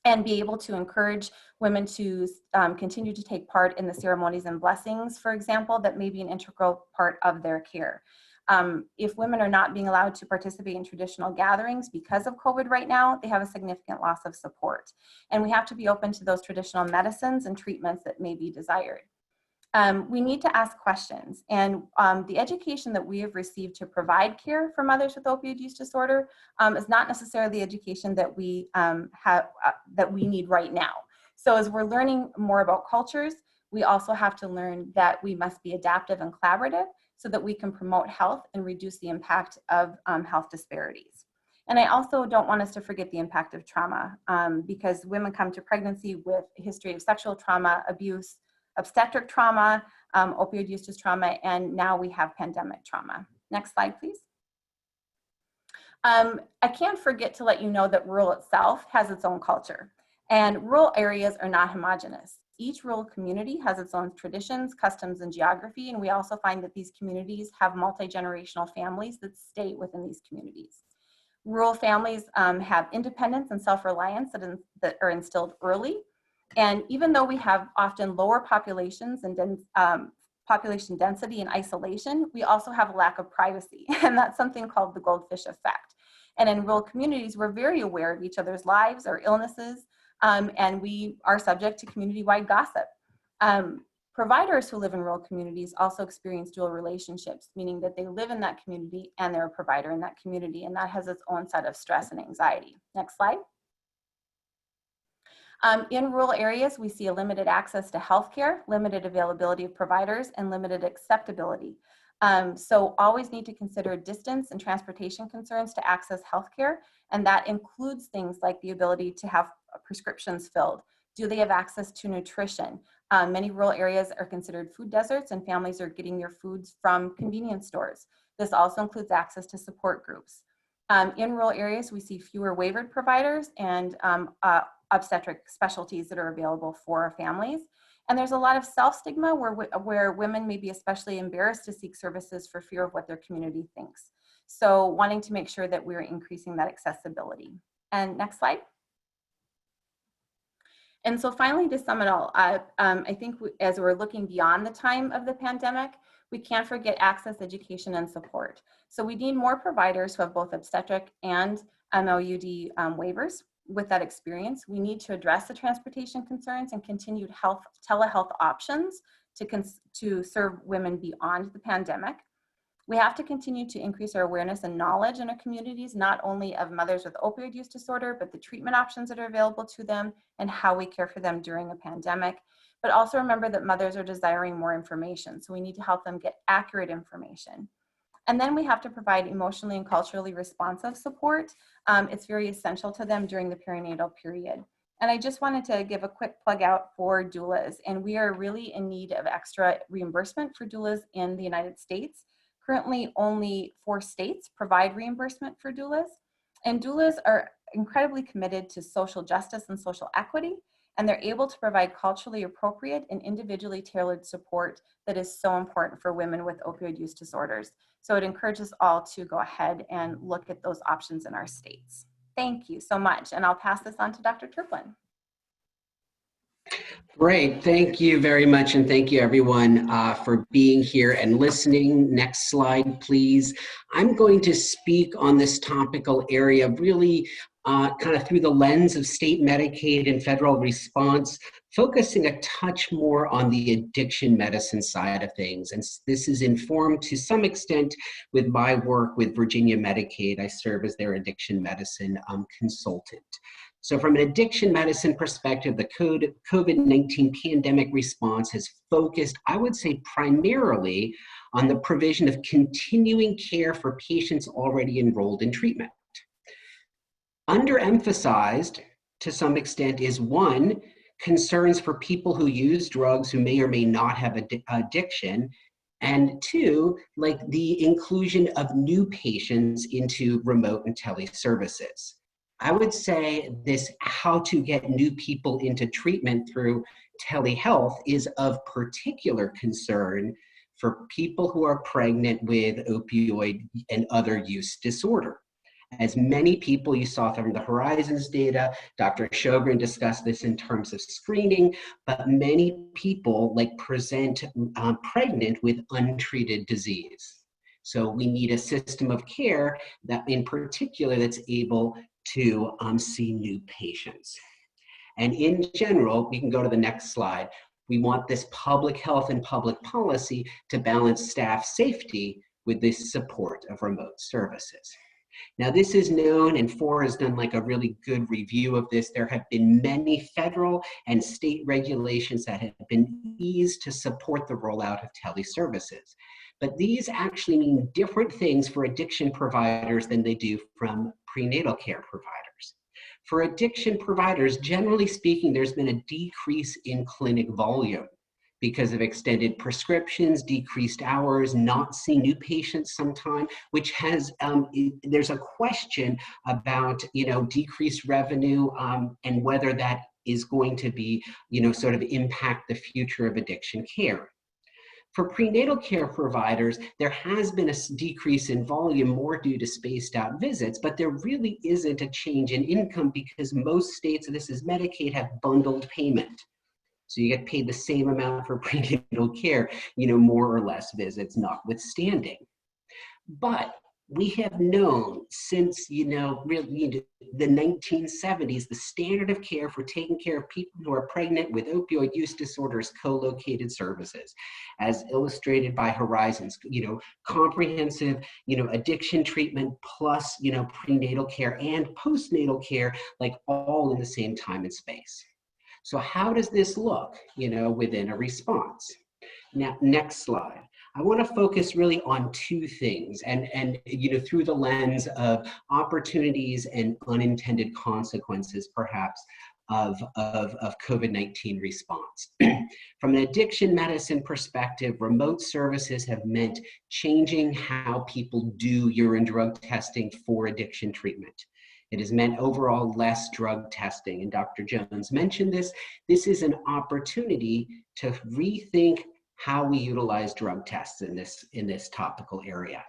and be able to encourage women to continue to take part in the ceremonies and blessings, for example, that may be an integral part of their care. If women are not being allowed to participate in traditional gatherings because of COVID right now, they have a significant loss of support. And we have to be open to those traditional medicines and treatments that may be desired. We need to ask questions, and the education that we have received to provide care for mothers with opioid use disorder is not necessarily the education that we that we need right now. So as we're learning more about cultures, we also have to learn that we must be adaptive and collaborative so that we can promote health and reduce the impact of health disparities. And I also don't want us to forget the impact of trauma, because women come to pregnancy with a history of sexual trauma, abuse, obstetric trauma, opioid use trauma, and now we have pandemic trauma. Next slide, please. I can't forget to let you know that rural itself has its own culture, and rural areas are not homogeneous. Each rural community has its own traditions, customs, and geography, and we also find that these communities have multi-generational families that stay within these communities. Rural families have independence and self-reliance that are instilled early, and even though we have often lower populations and population density and isolation, we also have a lack of privacy, and that's something called the goldfish effect. And in rural communities, we're very aware of each other's lives or illnesses, and we are subject to community-wide gossip. Providers who live in rural communities also experience dual relationships, meaning that they live in that community and they're a provider in that community, and that has its own set of stress and anxiety. Next slide. In rural areas, we see a limited access to healthcare, limited availability of providers, and limited acceptability. So always need to consider distance and transportation concerns to access healthcare, and that includes things like the ability to have prescriptions filled. Do they have access to nutrition? Many rural areas are considered food deserts, and families are getting their foods from convenience stores. This also includes access to support groups. In rural areas, we see fewer waivered providers and obstetric specialties that are available for families. And there's a lot of self-stigma where women may be especially embarrassed to seek services for fear of what their community thinks. So wanting to make sure that we're increasing that accessibility. And next slide. And so finally, to sum it all up, I think as we're looking beyond the time of the pandemic, we can't forget access, education, and support. So we need more providers who have both obstetric and OUD waivers. With that experience, we need to address the transportation concerns and continued telehealth options to serve women beyond the pandemic. We have to continue to increase our awareness and knowledge in our communities, not only of mothers with opioid use disorder, but the treatment options that are available to them and how we care for them during a pandemic. But also remember that mothers are desiring more information, so we need to help them get accurate information. And then we have to provide emotionally and culturally responsive support. It's very essential to them during the perinatal period. And I just wanted to give a quick plug out for doulas, and we are really in need of extra reimbursement for doulas in the United States. Currently, only 4 states provide reimbursement for doulas, and doulas are incredibly committed to social justice and social equity, and they're able to provide culturally appropriate and individually tailored support that is so important for women with opioid use disorders. So it encourages all to go ahead and look at those options in our states. Thank you so much, and I'll pass this on to Dr. Terplan. Great, thank you very much, and thank you everyone for being here and listening. Next slide, please. I'm going to speak on this topical area really kind of through the lens of state Medicaid and federal response, focusing a touch more on the addiction medicine side of things. And this is informed to some extent with my work with Virginia Medicaid. I serve as their addiction medicine consultant. So from an addiction medicine perspective, the COVID-19 pandemic response has focused, I would say, primarily on the provision of continuing care for patients already enrolled in treatment. Underemphasized to some extent is 1, concerns for people who use drugs who may or may not have addiction, and 2, like the inclusion of new patients into remote and teleservices. I would say this how to get new people into treatment through telehealth is of particular concern for people who are pregnant with opioid and other use disorder. As many people you saw from the Horizons data, Dr. Shogren discussed this in terms of screening, but many people present pregnant with untreated disease. So we need a system of care that in particular that's able to see new patients. And in general, we can go to the next slide. We want this public health and public policy to balance staff safety with the support of remote services. Now this is known, and FORE has done a really good review of this. There have been many federal and state regulations that have been eased to support the rollout of teleservices. But these actually mean different things for addiction providers than they do from prenatal care providers. For addiction providers, generally speaking, there's been a decrease in clinic volume because of extended prescriptions, decreased hours, not seeing new patients sometime, which has, there's a question about, decreased revenue and whether that is going to be, sort of impact the future of addiction care. For prenatal care providers, there has been a decrease in volume more due to spaced out visits, but there really isn't a change in income because most states, and this is Medicaid, have bundled payment. So you get paid the same amount for prenatal care, more or less visits notwithstanding. But we have known since, really the 1970s, the standard of care for taking care of people who are pregnant with opioid use disorders, co-located services, as illustrated by Horizons, comprehensive, addiction treatment plus, prenatal care and postnatal care, like all in the same time and space. So how does this look, within a response? Now, next slide. I want to focus really on two things and through the lens of opportunities and unintended consequences, perhaps, of COVID-19 response. From an addiction medicine perspective, remote services have meant changing how people do urine drug testing for addiction treatment. It has meant overall less drug testing. And Dr. Jones mentioned this. This is an opportunity to rethink how we utilize drug tests in this topical area.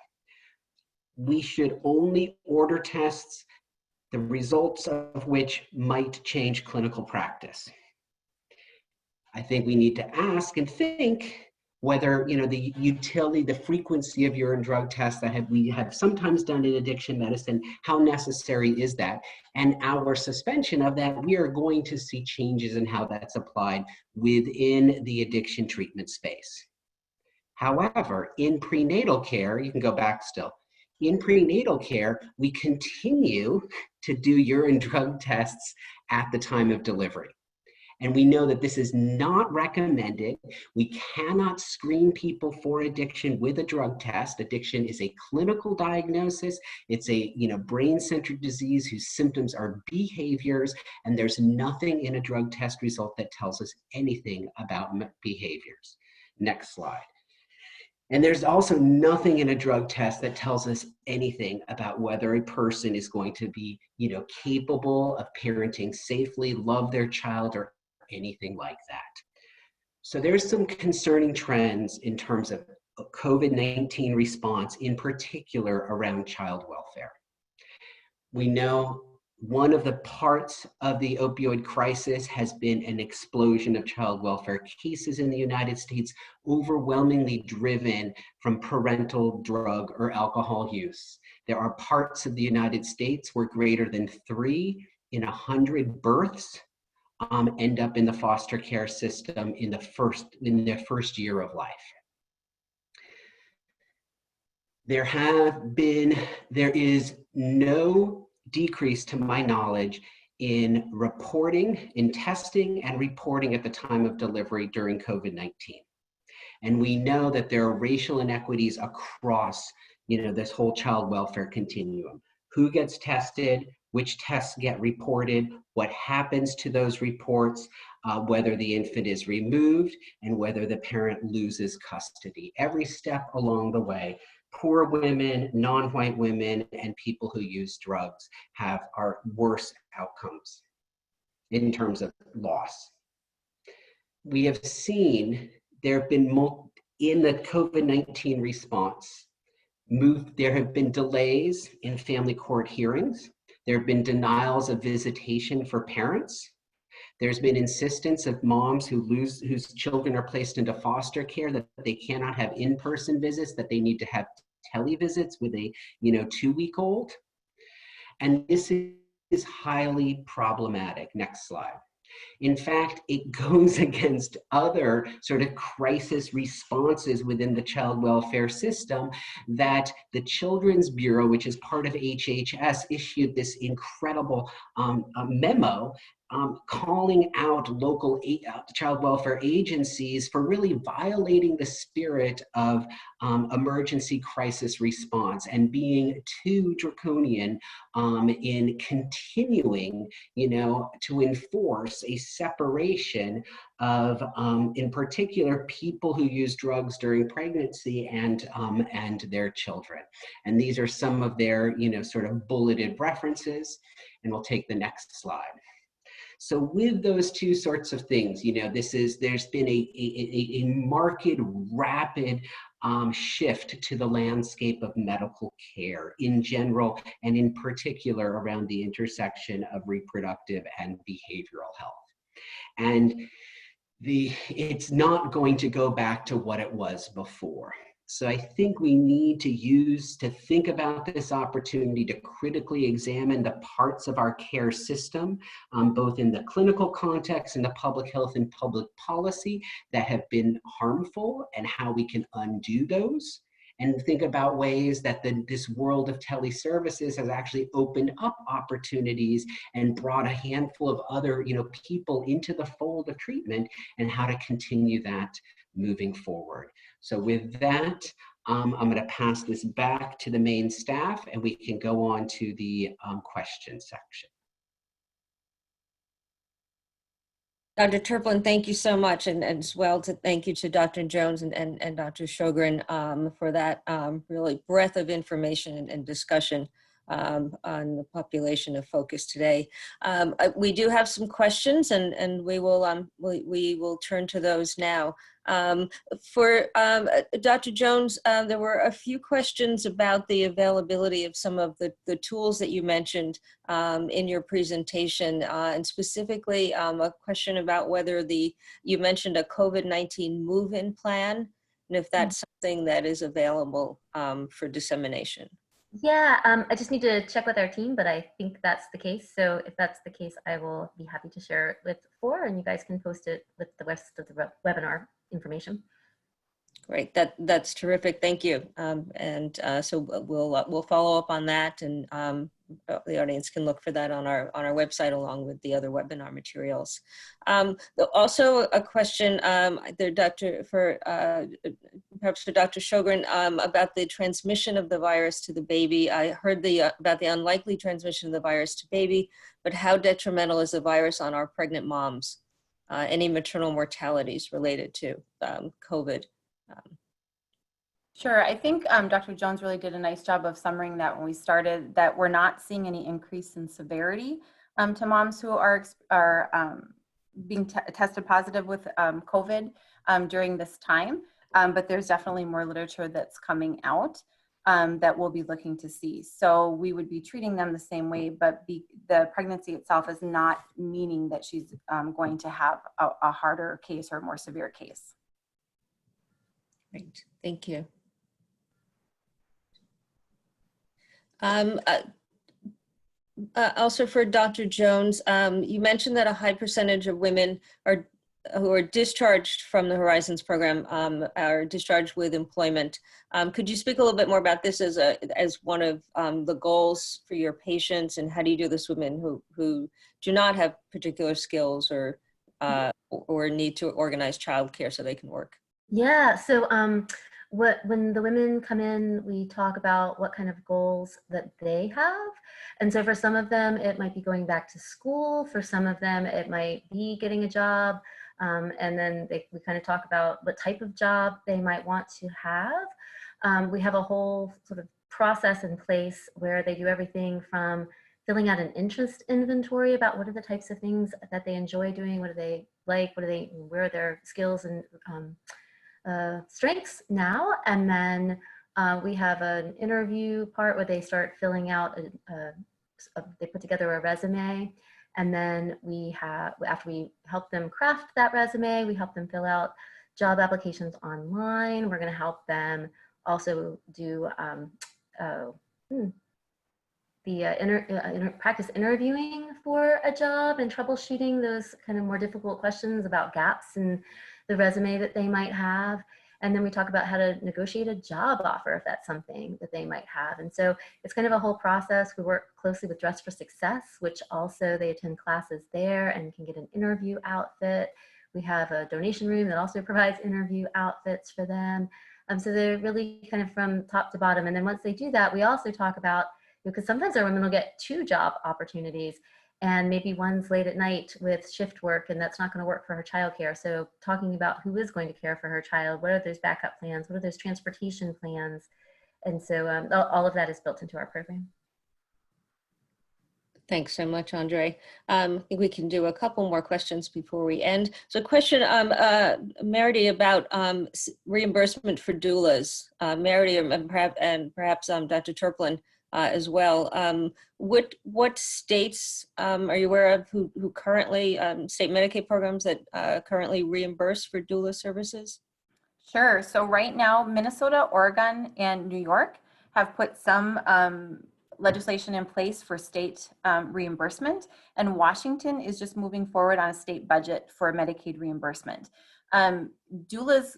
We should only order tests, the results of which might change clinical practice. I think we need to ask and think whether the utility, the frequency of urine drug tests that we have sometimes done in addiction medicine, how necessary is that? And our suspension of that, we are going to see changes in how that's applied within the addiction treatment space. However, in prenatal care, you can go back still, in prenatal care, we continue to do urine drug tests at the time of delivery. And we know that this is not recommended. We cannot screen people for addiction with a drug test. Addiction is a clinical diagnosis. It's a brain-centered disease whose symptoms are behaviors, and there's nothing in a drug test result that tells us anything about behaviors. Next slide. And there's also nothing in a drug test that tells us anything about whether a person is going to be, capable of parenting safely, love their child, or anything like that. So there's some concerning trends in terms of COVID-19 response, in particular around child welfare. We know one of the parts of the opioid crisis has been an explosion of child welfare cases in the United States, overwhelmingly driven from parental drug or alcohol use. There are parts of the United States where greater than 3 in 100 births end up in the foster care system in their first year of life. There is no decrease, to my knowledge, in reporting, in testing and reporting at the time of delivery during COVID-19. And we know that there are racial inequities across, this whole child welfare continuum. Who gets tested, which tests get reported, what happens to those reports, whether the infant is removed, and whether the parent loses custody. Every step along the way, poor women, non-white women, and people who use drugs are worse outcomes in terms of loss. We have seen there have been, in the COVID-19 response, there have been delays in family court hearings. There have been denials of visitation for parents. There's been insistence of moms whose children are placed into foster care that they cannot have in-person visits, that they need to have televisits with a 2-week-old. And this is highly problematic. Next slide. In fact, it goes against other sort of crisis responses within the child welfare system that the Children's Bureau, which is part of HHS, issued this incredible memo calling out local child welfare agencies for really violating the spirit of emergency crisis response and being too draconian in continuing, to enforce a separation of, in particular, people who use drugs during pregnancy and their children. And these are some of their, sort of bulleted references. And we'll take the next slide. So with those two sorts of things, there's been a marked, rapid shift to the landscape of medical care in general, and in particular around the intersection of reproductive and behavioral health. And it's not going to go back to what it was before. So I think we need to think about this opportunity to critically examine the parts of our care system, both in the clinical context and the public health and public policy, that have been harmful, and how we can undo those. And think about ways that this world of teleservices has actually opened up opportunities and brought a handful of other people into the fold of treatment, and how to continue that moving forward. So with that, I'm going to pass this back to the main staff, and we can go on to the question section. Dr. Terplan, thank you so much, and as well thank you to Dr. Jones and Dr. Shogren for that really breadth of information and discussion on the population of focus today. We do have some questions, and we will turn to those now. For Dr. Jones, there were a few questions about the availability of some of the tools that you mentioned in your presentation, and specifically a question about whether you mentioned a COVID-19 move-in plan, and if that's something that is available for dissemination. Yeah, I just need to check with our team, but I think that's the case. So if that's the case, I will be happy to share it with FORE, and you guys can post it with the rest of the webinar information. Great, that's terrific. Thank you. So we'll follow up on that, and the audience can look for that on our website along with the other webinar materials. Also, a question there, perhaps for Dr. Shogren, about the transmission of the virus to the baby. I heard about the unlikely transmission of the virus to baby, but how detrimental is the virus on our pregnant moms? Any maternal mortalities related to COVID? Sure, I think Dr. Jones really did a nice job of summarizing that when we started, that we're not seeing any increase in severity to moms who are being tested positive with COVID during this time, but there's definitely more literature that's coming out that we'll be looking to see. So we would be treating them the same way, but the pregnancy itself is not meaning that she's going to have a harder case or a more severe case. Great, thank you. Also for Dr. Jones, you mentioned that a high percentage of women who are discharged from the Horizons program are discharged with employment. Could you speak a little bit more about this as one of the goals for your patients, and how do you do this with women who do not have particular skills or need to organize childcare so they can work? Yeah, so when the women come in, we talk about what kind of goals that they have. And so for some of them, it might be going back to school. For some of them, it might be getting a job. And then we kind of talk about what type of job they might want to have. We have a whole sort of process in place where they do everything from filling out an interest inventory about what are the types of things that they enjoy doing, what do they like, where are their skills and strengths now, and then we have an interview part where they start filling out they put together a resume, and then after we help them craft that resume, we help them fill out job applications online. We're going to help them also do practice interviewing for a job and troubleshooting those kind of more difficult questions about gaps in the resume that they might have. And then we talk about how to negotiate a job offer if that's something that they might have. And so it's kind of a whole process. We work closely with Dress for Success, which also they attend classes there and can get an interview outfit. We have a donation room that also provides interview outfits for them. So they're really kind of from top to bottom. And then once they do that, we also talk about, because sometimes our women will get 2 job opportunities, and maybe one's late at night with shift work, and that's not going to work for her childcare. So talking about who is going to care for her child, what are those backup plans, what are those transportation plans? And so all of that is built into our program. Thanks so much, Hendrée. I think we can do a couple more questions before we end. So question, Maridee, about reimbursement for doulas. Maridee, and perhaps Dr. Terplan as well. What states are you aware of who currently, state Medicaid programs that currently reimburse for doula services? Sure. So right now, Minnesota, Oregon, and New York have put some legislation in place for state reimbursement, and Washington is just moving forward on a state budget for Medicaid reimbursement. Doulas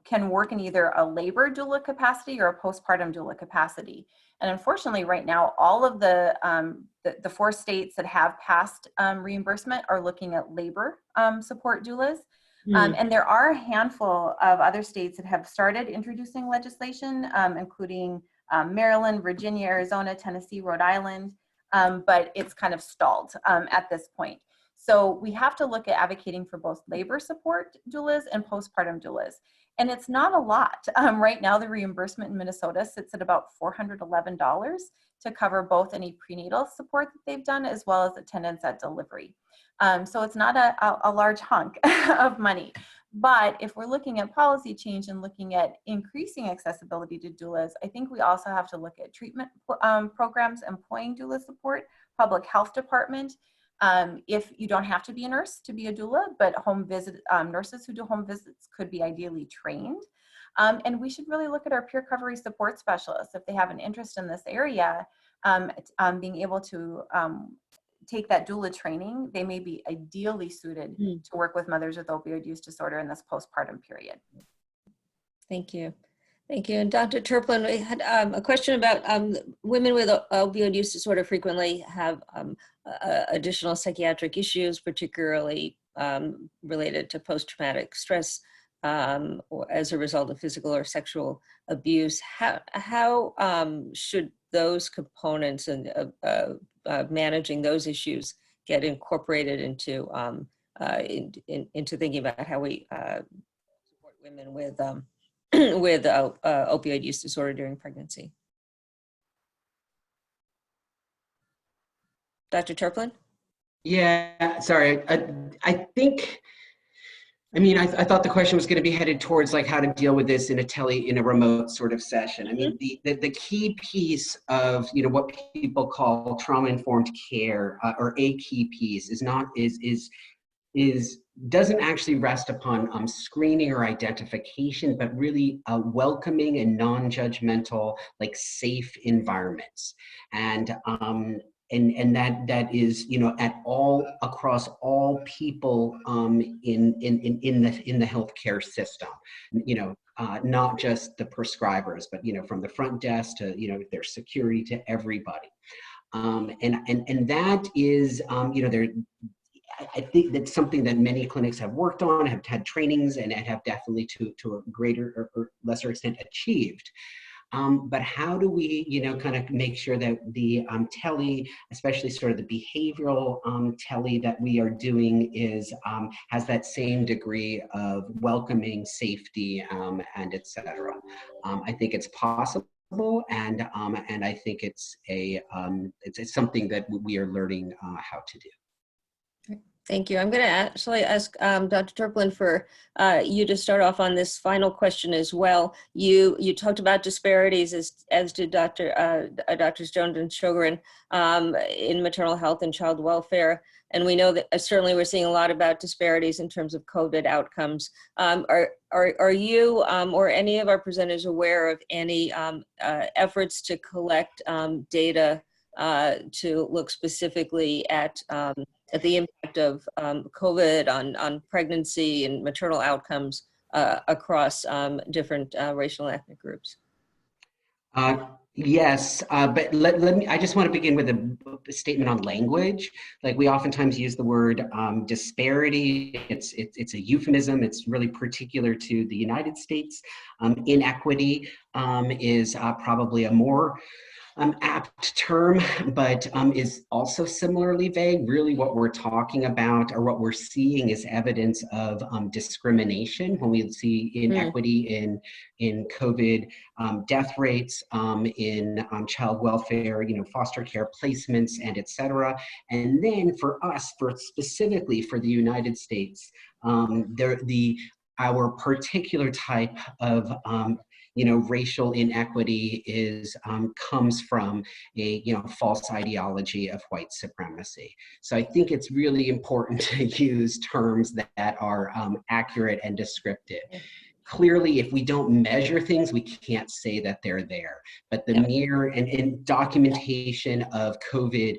can work in either a labor doula capacity or a postpartum doula capacity. And unfortunately, right now, all of the 4 states that have passed reimbursement are looking at labor support doulas. And there are a handful of other states that have started introducing legislation, including Maryland, Virginia, Arizona, Tennessee, Rhode Island, but it's kind of stalled at this point. So we have to look at advocating for both labor support doulas and postpartum doulas. And it's not a lot. Right now, the reimbursement in Minnesota sits at about $411 to cover both any prenatal support that they've done as well as attendance at delivery. So it's not a large hunk of money. But if we're looking at policy change and looking at increasing accessibility to doulas, I think we also have to look at treatment programs employing doula support, public health department. If you don't have to be a nurse to be a doula, but home visit nurses who do home visits could be ideally trained. And we should really look at our peer recovery support specialists if they have an interest in this area, being able to take that doula training. They may be ideally suited to work with mothers with opioid use disorder in this postpartum period. Thank you. Thank you. And Dr. Terplan, we had a question about women with opioid use disorder frequently have additional psychiatric issues, particularly related to post-traumatic stress or as a result of physical or sexual abuse. How should those components and managing those issues get incorporated into into thinking about how we support women with with opioid use disorder during pregnancy? Dr. Terplan? Yeah, sorry. I think, I mean, I thought the question was going to be headed towards like how to deal with this in a remote sort of session. I mean, the key piece of, you know, what people call trauma-informed care, or a key piece doesn't actually rest upon screening or identification, but really welcoming and non-judgmental, like safe environments. And that is, you know, across all people in the healthcare system, you know, not just the prescribers, but, you know, from the front desk to, you know, their security to everybody. And that is, you know, I think that's something that many clinics have worked on, have had trainings, and have definitely to a greater or lesser extent achieved. But how do we, you know, kind of make sure that the tele, especially sort of the behavioral tele that we are doing is, has that same degree of welcoming, safety, and et cetera. I think it's possible, and I think it's something that we are learning how to do. Thank you. I'm going to actually ask Dr. Terplan for you to start off on this final question as well. You talked about disparities, as did Drs. Jones and Shogren, in maternal health and child welfare. And we know that certainly we're seeing a lot about disparities in terms of COVID outcomes. Are you or any of our presenters aware of any efforts to collect data to look specifically at the impact of COVID on pregnancy and maternal outcomes across different racial and ethnic groups. Yes, but let me, I just want to begin with a statement on language. Like we oftentimes use the word disparity. It's a euphemism. It's really particular to the United States. Inequity is probably a more apt term, but is also similarly vague. Really what we're talking about or what we're seeing is evidence of discrimination when we see inequity in COVID death rates, in child welfare, foster care placements, and et cetera. And then for us, specifically for the United States, our particular type of racial inequity comes from a false ideology of white supremacy. So I think it's really important to use terms that are accurate and descriptive. Clearly, if we don't measure things, we can't say that they're there. But the mere and documentation of COVID,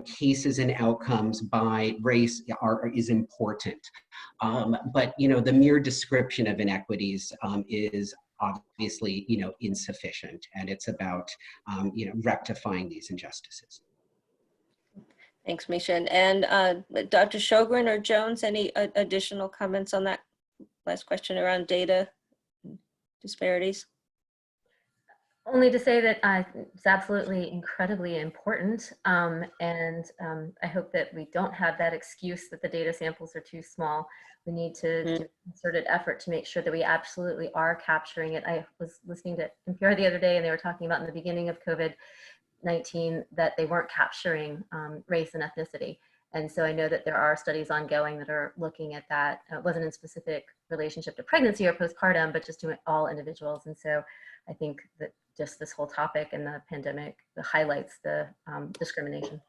cases and outcomes by race is important. But the mere description of inequities is obviously insufficient, and it's about rectifying these injustices. Thanks, Misha. And Dr. Shogren or Jones, any additional comments on that last question around data disparities? Only to say that it's absolutely incredibly important, and I hope that we don't have that excuse that the data samples are too small. We need to do a concerted effort to make sure that we absolutely are capturing it. I was listening to NPR the other day, and they were talking about in the beginning of COVID-19 that they weren't capturing race and ethnicity. And so I know that there are studies ongoing that are looking at that. It wasn't in specific relationship to pregnancy or postpartum, but just to all individuals. And so I think that just this whole topic and the pandemic highlights the discrimination.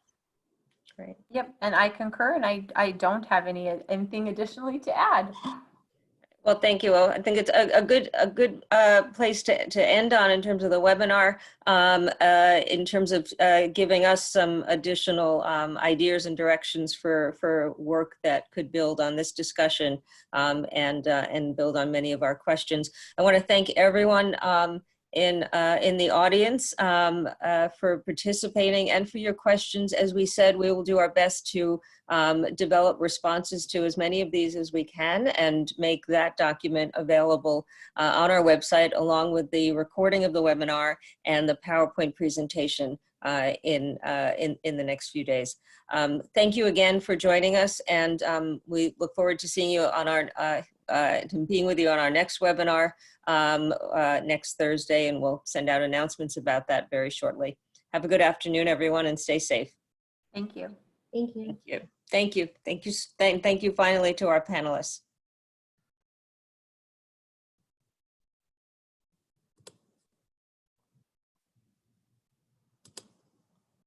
Great. Yep, and I concur, and I don't have anything additionally to add. Well, thank you. Well, I think it's a good place to end on in terms of the webinar, in terms of giving us some additional ideas and directions for work that could build on this discussion and build on many of our questions. I want to thank everyone in the audience for participating and for your questions. As we said, we will do our best to develop responses to as many of these as we can and make that document available on our website, along with the recording of the webinar and the PowerPoint presentation in the next few days. Thank you again for joining us, and we look forward to seeing you on our being with you on our next webinar next Thursday, and we'll send out announcements about that very shortly. Have a good afternoon, everyone, and stay safe. Thank you. Thank you. Thank you. Thank you. Thank you finally to our panelists.